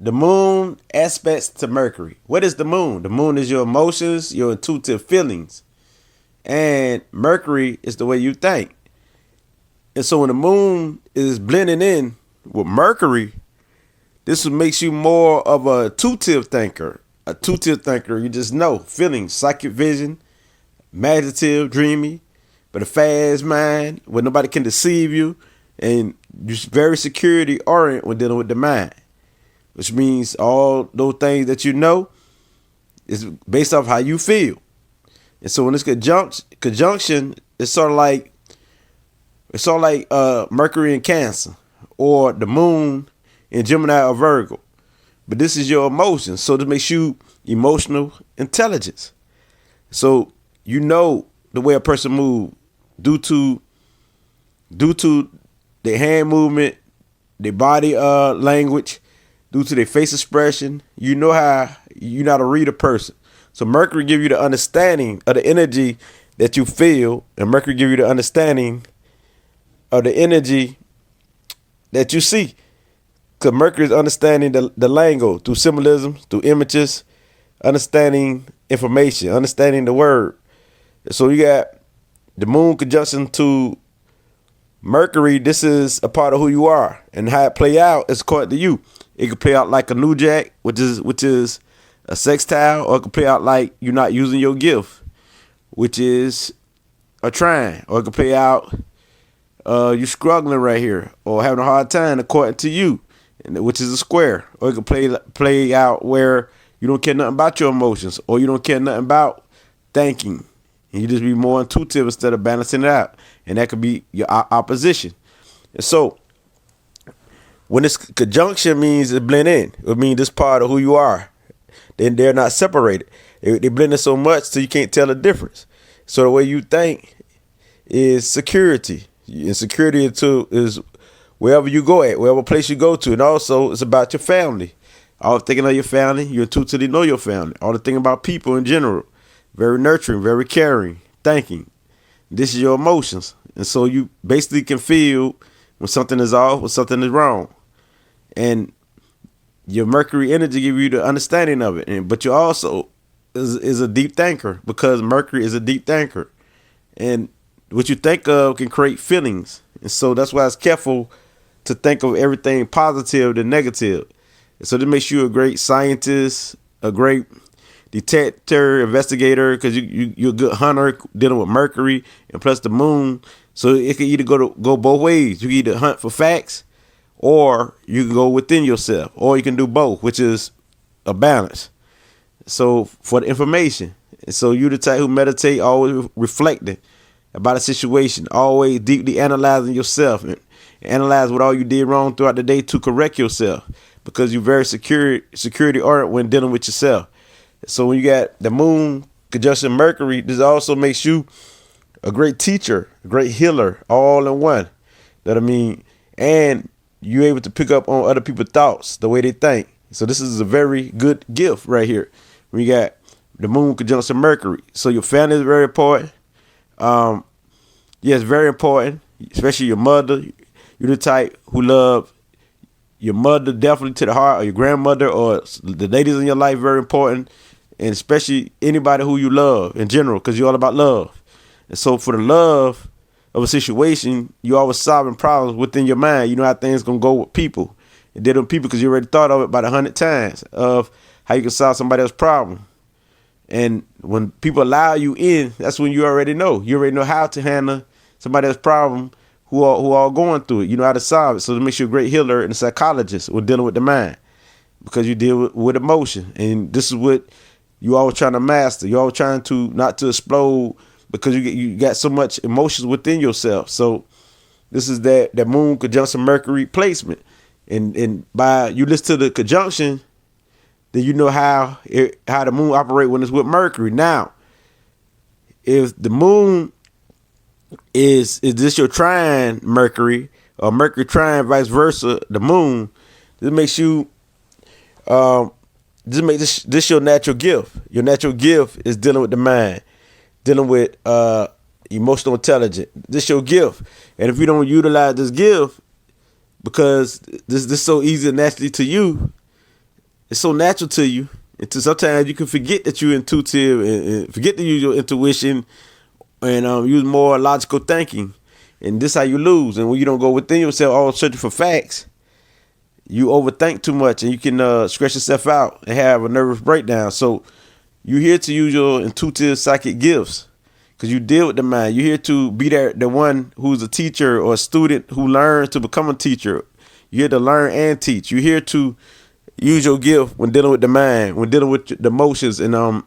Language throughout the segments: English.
the moon aspects to Mercury. What is the moon? The moon is your emotions, your intuitive feelings. And Mercury is the way you think. And so when the moon is blending in with Mercury, this makes you more of a intuitive thinker. A intuitive thinker, you just know, feelings, psychic vision, imaginative, dreamy, but a fast mind where nobody can deceive you, and you're very security oriented when dealing with the mind, which means all those things that you know is based off how you feel. And so when this conjunction, it's sort of like Mercury in Cancer or the moon in Gemini or Virgo. But this is your emotions. So this makes you emotional intelligence. So you know the way a person moves due to their hand movement, their body language, due to their face expression. You know how to read a person. So Mercury give you the understanding of the energy that you feel, and Mercury give you the understanding of the energy that you see. Because Mercury is understanding the lingo through symbolism, through images, understanding information, understanding the word. So you got the moon conjunction to Mercury. This is a part of who you are, and how it play out is according to you. It could play out like a new jack, which is a sextile, or it could play out like you're not using your gift, which is a trine, or it could play out you're struggling right here or having a hard time according to you, which is a square, or it could play out where you don't care nothing about your emotions, or you don't care nothing about thinking, and you just be more intuitive instead of balancing it out, and that could be your opposition. And so when this conjunction means it blend in, it means this part of who you are. Then they're not separated. They blend in so much so you can't tell the difference. So the way you think is security. And security is wherever you go at, wherever place you go to. And also it's about your family. All thinking of your family, you intuitively know your family. All the thinking about people in general. Very nurturing, very caring, thinking. This is your emotions. And so you basically can feel when something is off, when something is wrong. And your Mercury energy give you the understanding of it. But you also is a deep thinker, because Mercury is a deep thinker. And what you think of can create feelings. And so that's why it's careful to think of everything positive than negative. And so this makes you a great scientist, a great detector, investigator, because you're a good hunter dealing with Mercury and plus the moon. So it can either go both ways. You can either hunt for facts, or you can go within yourself, or you can do both, which is a balance. So for the information. So you the type who meditate, always reflecting about a situation, always deeply analyzing yourself and analyze what all you did wrong throughout the day to correct yourself, because you're very security oriented when dealing with yourself. So when you got the moon conjunction Mercury, this also makes you a great teacher, a great healer, all in one. That I mean, and you're able to pick up on other people's thoughts, the way they think. So this is a very good gift right here. When you got the moon conjunction Mercury. So your family is very important. It's very important, especially your mother. You're the type who love your mother definitely to the heart, or your grandmother, or the ladies in your life, very important. And especially anybody who you love in general, because you're all about love. And so for the love of a situation, you always solving problems within your mind. You know how things gonna go with people. And dealing with people because you already thought of it about 100 times of how you can solve somebody else's problem. And when people allow you in, that's when you already know. You already know how to handle somebody else's problem who are going through it. You know how to solve it. So it makes you a great healer and a psychologist with dealing with the mind, because you deal with emotion. And this is what you always trying to master. You're always trying to not to explode, because you got so much emotions within yourself. So this is that moon conjunction Mercury placement. And by you listen to the conjunction, then you know how the moon operate when it's with Mercury. Now, if the moon is this your trine Mercury, or Mercury trine vice versa, the moon, this makes you this your natural gift. Your natural gift is dealing with the mind, dealing with emotional intelligence. This your gift. And if you don't utilize this gift, because this is so easy and naturally to you, it's so natural to you. Until sometimes you can forget that you're intuitive and forget to use your intuition and use more logical thinking. And this how you lose. And when you don't go within yourself, all searching for facts, you overthink too much and you can stress yourself out and have a nervous breakdown. So you're here to use your intuitive psychic gifts because you deal with the mind. You're here to be the one who's a teacher or a student who learns to become a teacher. You're here to learn and teach. You're here to use your gift when dealing with the mind, when dealing with the emotions, and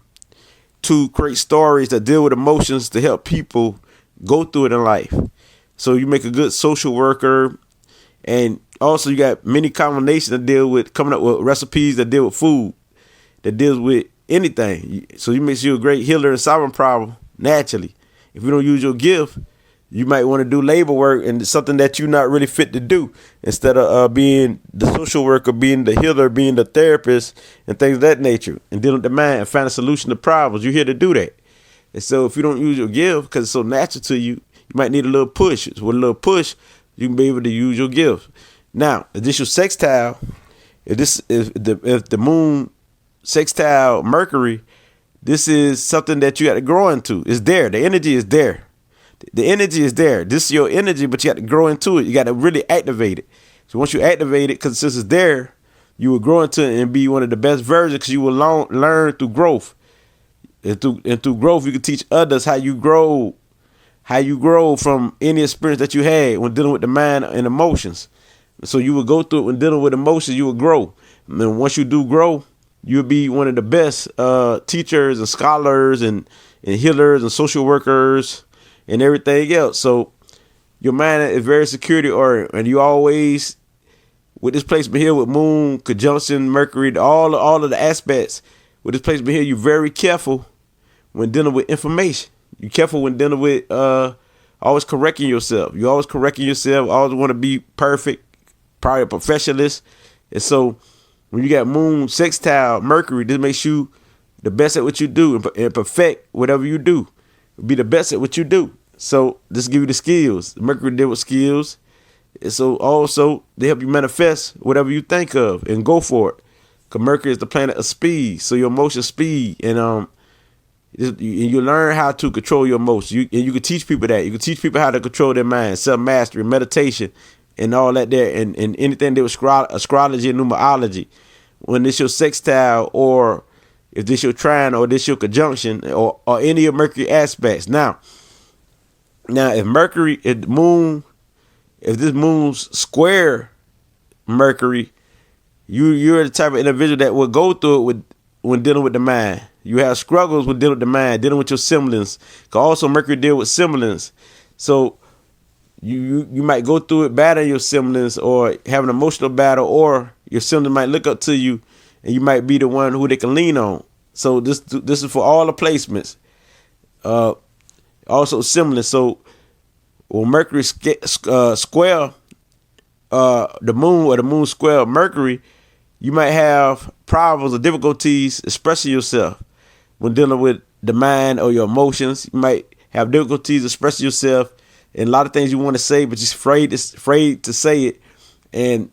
to create stories that deal with emotions to help people go through it in life. So you make a good social worker, and also you got many combinations that deal with coming up with recipes that deal with food, that deals with anything. So you make you a great healer and solving problem naturally. If you don't use your gift, you might want to do labor work and it's something that you're not really fit to do, instead of being the social worker, being the healer, being the therapist, and things of that nature, and dealing with the mind and find a solution to problems. You're here to do that. And so if you don't use your gift because it's so natural to you, you might need a little push. So with a little push, you can be able to use your gift. Now, if this your sextile, if the moon sextile Mercury, this is something that you got to grow into. It's there. The energy is there. The energy is there. This is your energy, but you got to grow into it. You got to really activate it. So once you activate it, because since it's there, you will grow into it and be one of the best versions because you will learn through growth. And through growth, you can teach others how you grow from any experience that you had when dealing with the mind and emotions. So you will go through it when dealing with emotions, you will grow. And then once you do grow, you'll be one of the best teachers and scholars and healers and social workers and everything else. So your mind is very security oriented, and you always, with this placement here with Moon, conjunction, Mercury, all of the aspects with this placement here, you're very careful when dealing with information. You're careful when dealing with always correcting yourself. You always correcting yourself, always want to be perfect, probably a perfectionist. And so when you got Moon, Sextile, Mercury, this makes you the best at what you do and perfect whatever you do. Be the best at what you do. So this give you the skills. Mercury deal with skills. And so also they help you manifest whatever you think of and go for it. Because Mercury is the planet of speed. So your emotion speed. And you learn how to control your emotions. You can teach people that. You can teach people how to control their mind, self-mastery, meditation, and all that there. And anything that was astrology and numerology. When it's your sextile, or if this your trine, or this your conjunction, or any of Mercury aspects. Now if this moon's square Mercury, you're the type of individual that will go through it when dealing with the mind. You have struggles with dealing with the mind, dealing with your semblance. Because also Mercury deal with semblance. So you might go through it battling your semblance, or have an emotional battle, or your semblance might look up to you and you might be the one who they can lean on. So this is for all the placements. Also semblance. So when Mercury square the moon, or the moon square Mercury, you might have problems or difficulties expressing yourself when dealing with the mind or your emotions. You might have difficulties expressing yourself, and a lot of things you want to say, but you're afraid to say it.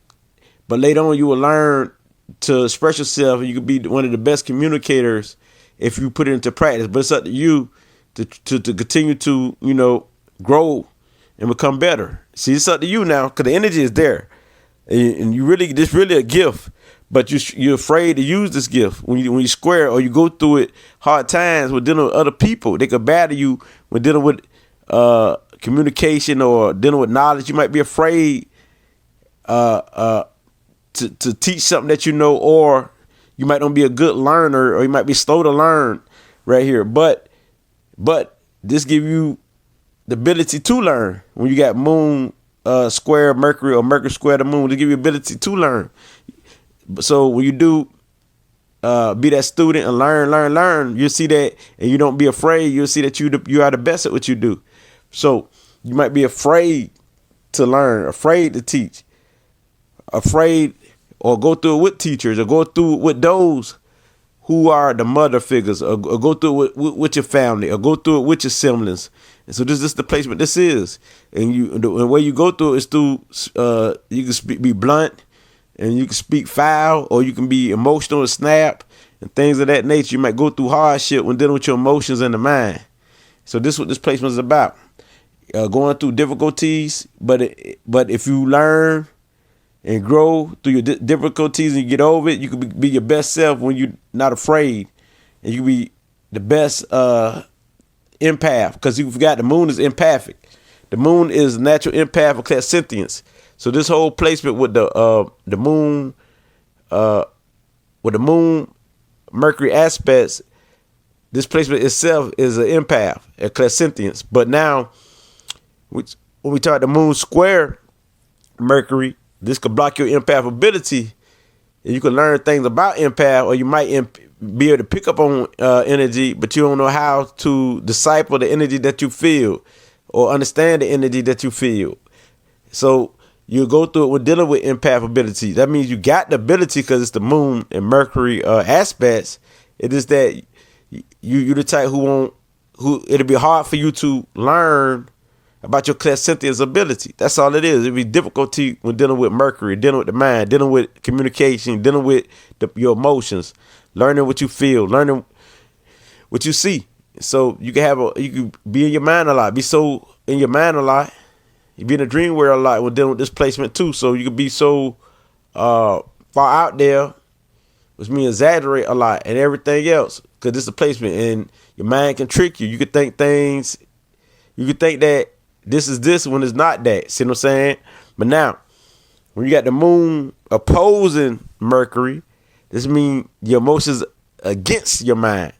But later on, you will learn to express yourself, and you can be one of the best communicators if you put it into practice. But it's up to you to continue to grow and become better. See, it's up to you now, because the energy is there, and this really a gift. But you're afraid to use this gift when you square, or you go through it hard times with dealing with other people. They could battle you when dealing with communication or dealing with knowledge. You might be afraid to teach something that you know, or you might not be a good learner, or you might be slow to learn right here. But this give you the ability to learn when you got Moon square Mercury, or Mercury square the Moon. They give you ability to learn. So when you do be that student and learn, you'll see that, and you don't be afraid. You'll see that you are the best at what you do. So you might be afraid to learn, afraid to teach, afraid, or go through it with teachers, or go through it with those who are the mother figures, or go through it with your family, or go through it with your siblings. And so this is the placement this is. And the way you go through it is through, you can be blunt, and you can speak foul, or you can be emotional and snap and things of that nature. You might go through hardship when dealing with your emotions in the mind. So this is what this placement is about. Going through difficulties, but if you learn and grow through your difficulties and you get over it, you can be your best self when you're not afraid, and you can be the best empath, because you forgot the moon is empathic. The moon is natural empath of clairsentience. So this whole placement with the moon Mercury aspects, this placement itself is an empath, a clairsentience. But now, when we talk the moon square Mercury, this could block your empath ability, and you can learn things about empath, or you might be able to pick up on energy, but you don't know how to decipher the energy that you feel or understand the energy that you feel. So you go through it when dealing with empath ability. That means you got the ability because it's the moon and Mercury aspects. It is that you're the type who it'll be hard for you to learn about your clairsentience ability. That's all it is. It'll be difficulty when dealing with Mercury, dealing with the mind, dealing with communication, dealing with your emotions, learning what you feel, learning what you see. So you can be in your mind a lot, be so in your mind a lot. You be in the dream world a lot when dealing with this placement too. So you can be so far out there, which means exaggerate a lot and everything else, because this is a placement, and your mind can trick you. You could think things. You could think that this is this when it's not that. See what I'm saying? But now, when you got the moon opposing Mercury, this means your emotions against your mind.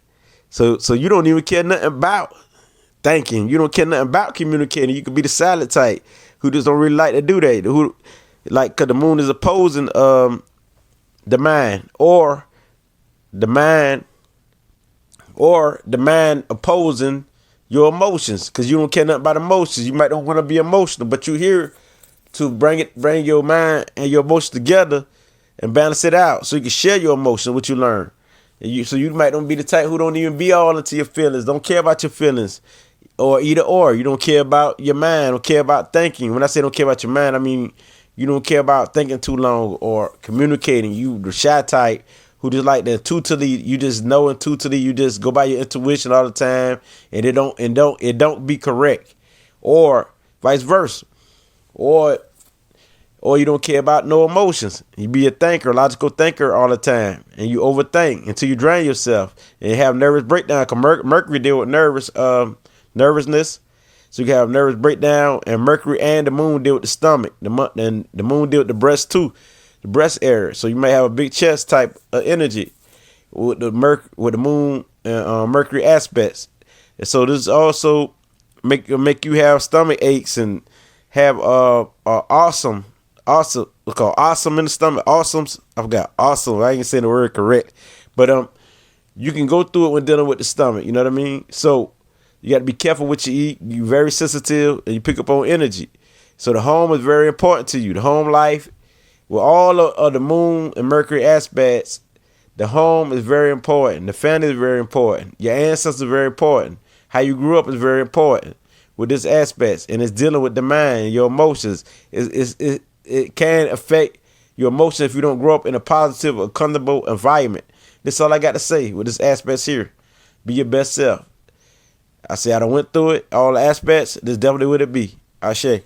So you don't even care nothing about thinking. You don't care nothing about communicating. You could be the silent type who just don't really like to do that. Who, like, cause the moon is opposing the mind, or the mind opposing your emotions, because you don't care nothing about emotions. You might don't want to be emotional, but you're here to bring your mind and your emotions together and balance it out, so you can share your emotions, what you learn. And so you might not be the type who don't even be all into your feelings, don't care about your feelings, or either or. You don't care about your mind, don't care about thinking. When I say don't care about your mind, I mean you don't care about thinking too long or communicating. You the shy type who just like the intuitively, you just know intuitively, you just go by your intuition all the time, and it don't be correct, or vice versa, or you don't care about no emotions. You be a thinker, logical thinker all the time, and you overthink until you drain yourself and you have nervous breakdown. Mercury deal with nervousness, so you can have nervous breakdown, and Mercury and the moon deal with the stomach. The moon deal with the breast too, the breast area. So you may have a big chest type of energy with the moon and Mercury aspects. And so this also make you have stomach aches and have awesome we call awesome in the stomach. Awesomes, I forgot awesome. I ain't saying the word correct, but you can go through it when dealing with the stomach. You know what I mean? So you got to be careful what you eat. You're very sensitive, and you pick up on energy. So the home is very important to you. The home life, with all of the moon and Mercury aspects, the home is very important. The family is very important. Your ancestors are very important. How you grew up is very important with this aspects, and it's dealing with the mind, your emotions. It can affect your emotions if you don't grow up in a positive or comfortable environment. That's all I got to say with this aspects here. Be your best self. I say I done went through it, all the aspects. This definitely would it be. Ashe.